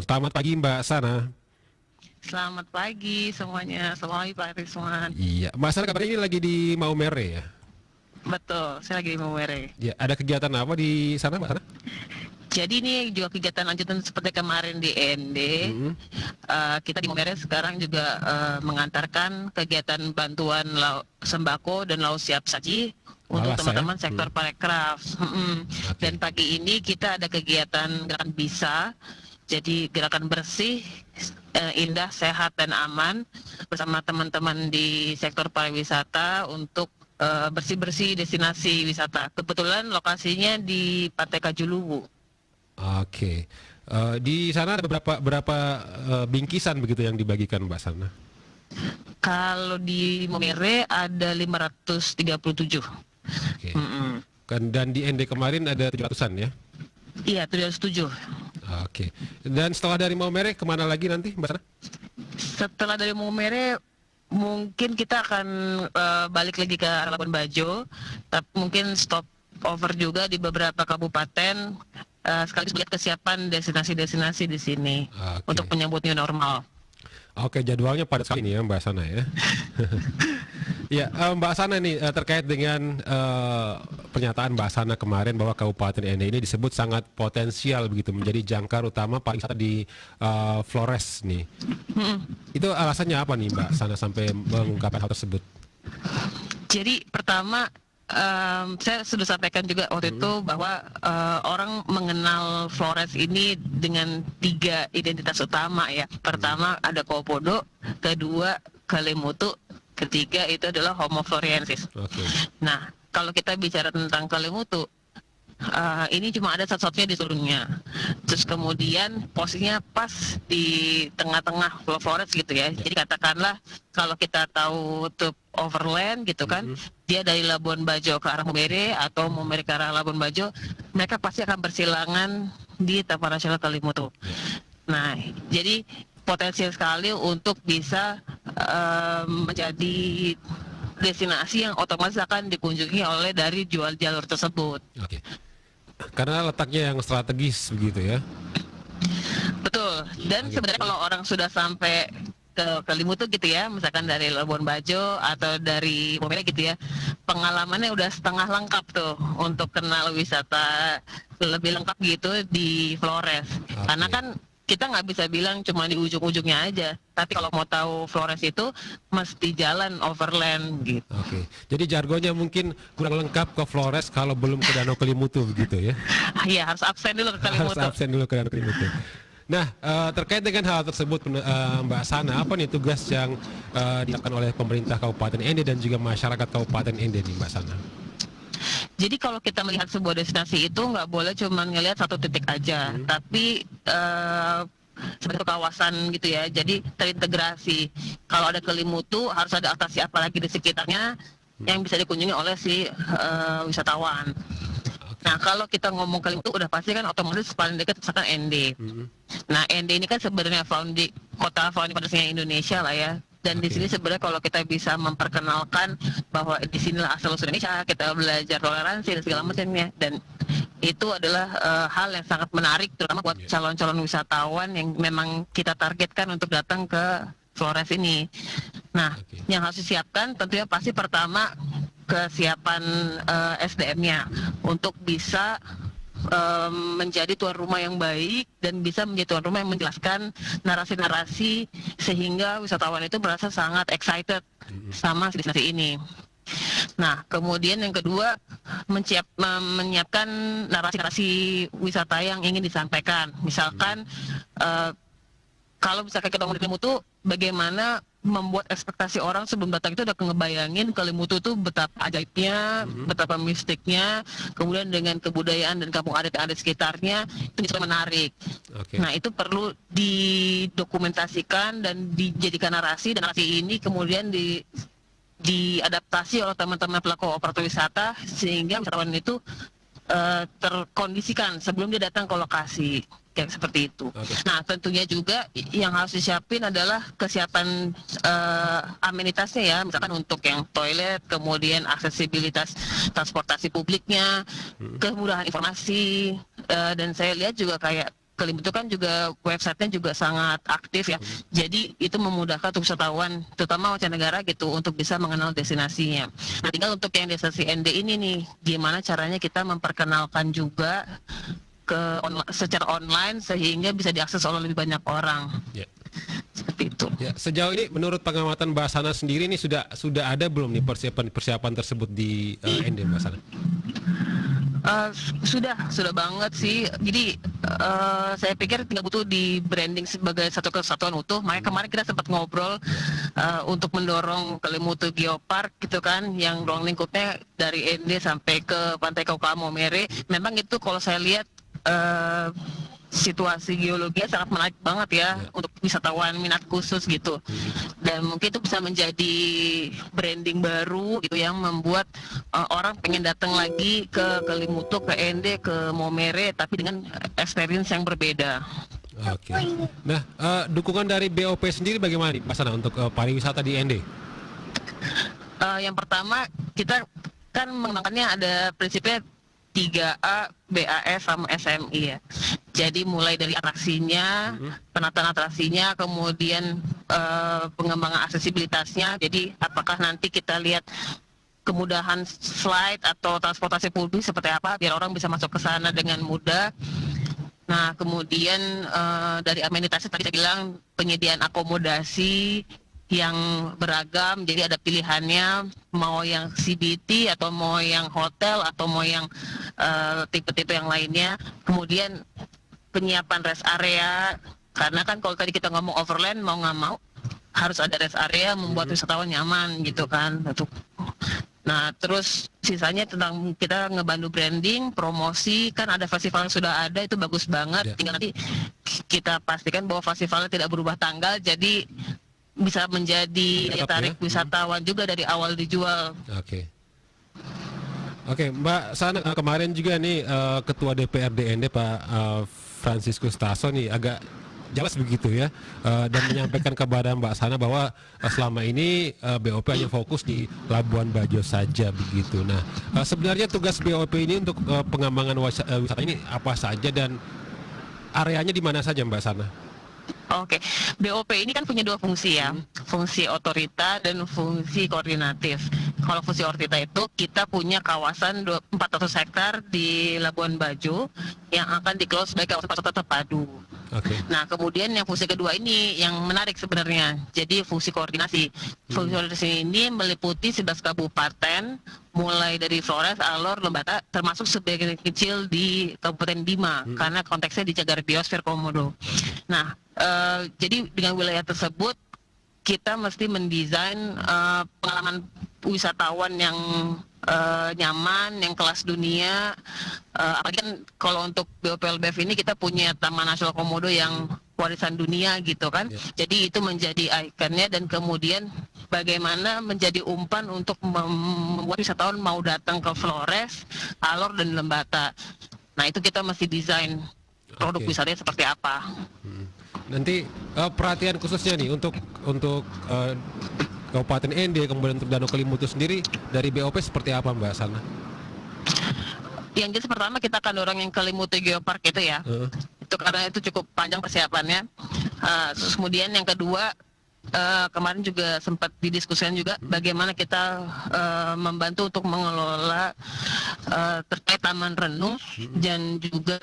Selamat pagi Mbak Sana. Selamat pagi semuanya. Selamat pagi Pak Rizwan. Iya, Mbak Sana kabarnya ini lagi di Maumere ya? Betul, saya lagi di Maumere. Ya, ada kegiatan apa di sana Mbak Sana? Jadi ini juga kegiatan lanjutan seperti kemarin di END. Mm-mm. Kita di Maumere sekarang juga mengantarkan kegiatan bantuan sembako dan lauk siap saji untuk Malas saya. teman-teman sektor parekraf. Oke. Dan pagi ini kita ada kegiatan gerakan bisa. Jadi gerakan bersih, indah, sehat dan aman bersama teman-teman di sektor pariwisata untuk bersih-bersih destinasi wisata. Kebetulan lokasinya di Pantai Kajuluwu. Oke. Di sana ada berapa bingkisan begitu yang dibagikan Mbak Sana? Kalau di Momere ada 537. Oke. Mm-mm. Dan di ND kemarin ada 700-an ya? Iya, 707. Oke. Dan setelah dari Maumere kemana lagi nanti Mbak Sana? Setelah dari Momere mungkin kita akan balik lagi ke arah Labuan Bajo, tapi mungkin stop over juga di beberapa kabupaten sekaligus melihat kesiapan destinasi-destinasi di sini Oke. untuk menyambut new normal. Oke, jadwalnya padat sekali nih ya Mbak Sana ya. Ya, Mbak Sana nih terkait dengan pernyataan Mbak Sana kemarin bahwa Kabupaten Ende ini disebut sangat potensial begitu menjadi jangkar utama pariwisata di Flores nih. Itu alasannya apa nih Mbak Sana sampai mengungkapkan hal tersebut? Jadi pertama saya sudah sampaikan juga waktu itu bahwa orang mengenal Flores ini dengan 3 identitas utama ya. Pertama ada Komodo, kedua Kalimutu, ketiga itu adalah Homo floresiensis. Oke. Nah, kalau kita bicara tentang Kalimutu, ini cuma ada satu-satunya di seluruh dunia. Terus kemudian posisinya pas di tengah-tengah Pulau Flores gitu ya. Jadi katakanlah kalau kita tahu tuh overland gitu kan, dia dari Labuan Bajo ke arah Momere atau Momere ke arah Labuan Bajo, mereka pasti akan bersilangan di Taman Nasional Kalimutu. Nah, jadi potensial sekali untuk bisa menjadi destinasi yang otomatis akan dikunjungi oleh dari jual jalur tersebut. Oke. Karena letaknya yang strategis begitu ya. Betul. Dan sebenarnya kalau orang sudah sampai ke Kalimutu gitu ya, misalkan dari Labuan Bajo atau dari Momere gitu ya, pengalamannya udah setengah lengkap tuh untuk kenal wisata lebih lengkap gitu di Flores. Karena kan kita nggak bisa bilang cuma di ujung-ujungnya aja, tapi kalau mau tahu Flores itu mesti jalan overland gitu. Oke. Jadi jargonnya mungkin kurang lengkap ke Flores kalau belum ke Danau Kelimutu begitu ya. Iya, harus absen dulu ke Harus Kalimutu. absen dulu ke Danau Kelimutu. Nah, terkait dengan hal tersebut Mbak Sana, apa nih tugas yang dilakukan oleh pemerintah Kabupaten Ende dan juga masyarakat Kabupaten Ende nih Mbak Sana? Jadi kalau kita melihat sebuah destinasi itu nggak boleh cuma ngelihat satu titik aja, tapi sebagai kawasan gitu ya. Jadi terintegrasi. Kalau ada Kelimutu harus ada atraksi apa lagi di sekitarnya yang bisa dikunjungi oleh si wisatawan. Nah kalau kita ngomong Kelimutu udah pasti kan otomatis paling dekat misalkan ND. Nah ND ini kan sebenarnya kota founding fathersnya Indonesia lah ya. Dan di sini sebenarnya kalau kita bisa memperkenalkan bahwa di sinilah asal usul Indonesia, kita belajar toleransi dan segala macamnya, dan itu adalah hal yang sangat menarik terutama buat calon-calon wisatawan yang memang kita targetkan untuk datang ke Flores ini. Nah, yang harus disiapkan tentunya pasti pertama kesiapan SDM-nya untuk bisa menjadi tuan rumah yang baik dan bisa menjadi tuan rumah yang menjelaskan narasi-narasi sehingga wisatawan itu merasa sangat excited sama destinasi ini. Nah, kemudian yang kedua menyiapkan narasi-narasi wisata yang ingin disampaikan. Misalkan kalau misalkan kita ngomong di Kelimutu, bagaimana membuat ekspektasi orang sebelum datang itu udah ngebayangin Kelimutu itu betapa ajaibnya, betapa mistiknya, kemudian dengan kebudayaan dan kampung adat sekitarnya itu bisa menarik. Nah itu perlu didokumentasikan dan dijadikan narasi, dan narasi ini kemudian diadaptasi oleh teman-teman pelaku operator wisata sehingga wisatawan itu terkondisikan sebelum dia datang ke lokasi. Kayak seperti itu. Nah tentunya juga yang harus disiapin adalah kesiapan amenitasnya ya, misalkan untuk yang toilet, kemudian aksesibilitas transportasi publiknya, kemudahan informasi, dan saya lihat juga kayak Kelim itu kan juga websitenya juga sangat aktif ya. Jadi itu memudahkan untuk wisatawan, terutama mancanegara gitu, untuk bisa mengenal destinasinya. Nah, tinggal untuk yang destinasi ND ini nih, gimana caranya kita memperkenalkan juga secara online sehingga bisa diakses oleh lebih banyak orang. Ya. Seperti itu. Ya, sejauh ini menurut pengamatan Mbak Sana sendiri nih sudah ada belum nih persiapan tersebut di ND, Mbak Sana? Sudah banget sih. Jadi saya pikir tinggal butuh di branding sebagai satu kesatuan utuh. Makanya kemarin kita sempat ngobrol untuk mendorong Kelimutu Geopark gitu kan, yang ruang lingkupnya dari ND sampai ke Pantai Kauka Momere. Memang itu kalau saya lihat situasi geologinya sangat menarik banget ya untuk wisatawan minat khusus gitu. Dan mungkin itu bisa menjadi branding baru gitu yang membuat orang pengen datang lagi ke Kelimutu, ke ND, ke Momere, tapi dengan experience yang berbeda. Oke. Nah, dukungan dari BOP sendiri bagaimana nih, Pak Sana, untuk pariwisata di ND? Yang pertama, kita kan menggunakannya ada prinsipnya 3A, BAS, sama SMI ya. Jadi mulai dari atraksinya, penataan atraksinya, kemudian pengembangan aksesibilitasnya. Jadi apakah nanti kita lihat kemudahan slide atau transportasi publik seperti apa, biar orang bisa masuk ke sana dengan mudah. Nah, kemudian dari amenitasnya tadi saya bilang penyediaan akomodasi yang beragam, jadi ada pilihannya mau yang CBT atau mau yang hotel atau mau yang tipe-tipe yang lainnya. Kemudian penyiapan rest area, karena kan kalau tadi kita ngomong overland mau nggak mau harus ada rest area membuat wisatawan nyaman gitu kan. Nah, terus sisanya tentang kita ngebantu branding, promosi, kan ada festival yang sudah ada, itu bagus banget. Tinggal nanti kita pastikan bahwa festivalnya tidak berubah tanggal, jadi bisa menjadi daya tarik wisatawan juga dari awal dijual. Oke, Mbak Sana, kemarin juga nih Ketua DPRD ND Pak Franciscus Tasso nih agak jelas begitu ya, dan menyampaikan kepada Mbak Sana bahwa selama ini BOP hanya fokus di Labuan Bajo saja begitu. Nah, sebenarnya tugas BOP ini untuk pengembangan wisata ini apa saja dan areanya di mana saja, Mbak Sana? Oke, BOP ini kan punya dua fungsi ya, fungsi otorita dan fungsi koordinatif. Kalau fungsi otorita itu kita punya kawasan 400 hektar di Labuan Bajo yang akan dikelola sebagai kawasan wisata terpadu. Nah, kemudian yang fungsi kedua ini yang menarik sebenarnya, jadi fungsi koordinasi. Fungsi koordinasi ini meliputi 11 kabupaten, mulai dari Flores, Alor, Lembata, termasuk sebagian kecil di Kabupaten Bima, karena konteksnya di Cagar Biosfer Komodo. Nah, jadi dengan wilayah tersebut kita mesti mendesain pengalaman wisatawan yang nyaman, yang kelas dunia. Apalagi kan kalau untuk BOPLBF ini kita punya Taman Nasional Komodo yang warisan dunia gitu kan. Jadi itu menjadi ikonnya, dan kemudian bagaimana menjadi umpan untuk membuat wisatawan mau datang ke Flores, Alor, dan Lembata. Nah, itu kita mesti desain produk wisatanya seperti apa. Nanti perhatian khususnya nih untuk Kabupaten ND, kemudian untuk Danau Kelimutu sendiri dari BOP seperti apa, Mbak Sana? Yang jelas pertama kita akan dorong yang Kelimutu Geopark itu ya. Itu karena itu cukup panjang persiapannya. Terus kemudian yang kedua, kemarin juga sempat didiskusikan juga bagaimana kita membantu untuk mengelola terkait taman renung dan juga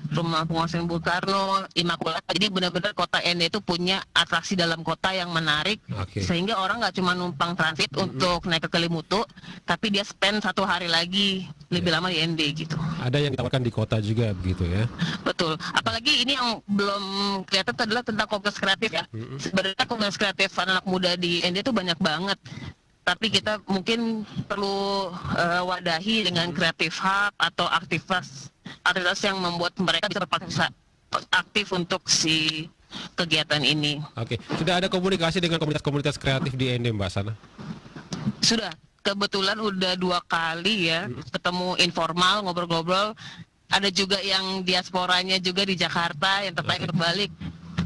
rumah penguasaan Bung Karno, Immaculata. Jadi benar-benar kota ND itu punya atraksi dalam kota yang menarik, sehingga orang nggak cuma numpang transit untuk naik ke Kelimutu, tapi dia spend 1 hari lagi lebih lama di ND gitu. Ada yang ditawarkan di kota juga begitu ya? Betul. Apalagi ini yang belum kelihatan adalah tentang komunitas kreatif ya. Sebenarnya komunitas kreatif anak muda di ND itu banyak banget. Tapi kita mungkin perlu wadahi dengan kreatif hub atau aktivitas yang membuat mereka bisa berpartisipasi aktif untuk si kegiatan ini. Sudah ada komunikasi dengan komunitas-komunitas kreatif di ND, Mbak Sana? Sudah, kebetulan udah 2 kali ya ketemu informal, ngobrol-ngobrol. Ada juga yang diasporanya juga di Jakarta yang tertarik berbalik.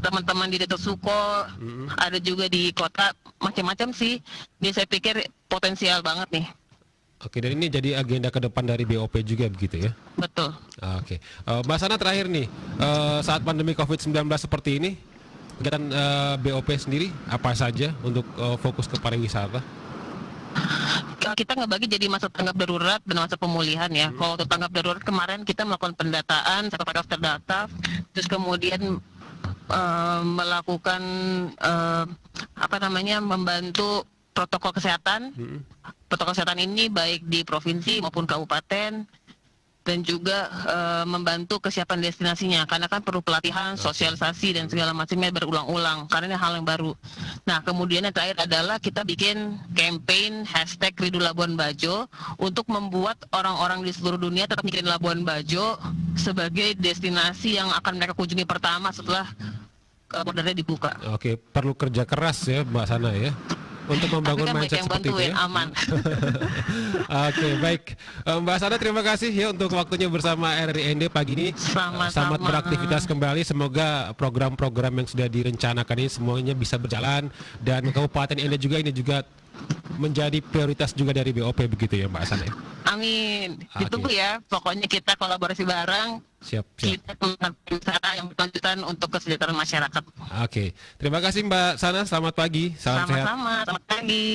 Teman-teman di Desa Suko, ada juga di kota, macam-macam sih. Jadi saya pikir potensial banget nih. Oke, dan ini jadi agenda ke depan dari BOP juga begitu ya? Betul. Oke, Mbak Sana terakhir nih, saat pandemi COVID-19 seperti ini, kegiatan BOP sendiri apa saja untuk fokus ke pariwisata? Kita ngebagi jadi masa tanggap darurat dan masa pemulihan ya. Kalau untuk tanggap darurat kemarin kita melakukan pendataan, sektor terdata, terus kemudian melakukan membantu protokol kesehatan. Protokol kesehatan ini baik di provinsi maupun kabupaten, dan juga membantu kesiapan destinasinya, karena kan perlu pelatihan, sosialisasi dan segala macamnya berulang-ulang karena ini hal yang baru. Nah, kemudian yang terakhir adalah kita bikin campaign #RinduLabuanBajo untuk membuat orang-orang di seluruh dunia tetap mikirin Labuan Bajo sebagai destinasi yang akan mereka kunjungi pertama setelah bordernya dibuka. Oke, perlu kerja keras ya Mbak Sana ya, untuk membangun mindset seperti itu ya. Aman. Oke, baik. Mbak Sana, terima kasih ya untuk waktunya bersama RRI pagi ini. Sama-sama. Selamat beraktivitas kembali. Semoga program-program yang sudah direncanakan ini semuanya bisa berjalan, dan Kabupaten Ende juga ini juga menjadi prioritas juga dari BOP begitu ya Mbak Sana. Amin. Ditunggu ya. Pokoknya kita kolaborasi bareng. Siap. Kita melakukan usaha yang berkelanjutan untuk kesejahteraan masyarakat. Oke. Terima kasih Mbak Sana. Selamat pagi. Salam sehat. Sama-sama. Selamat pagi.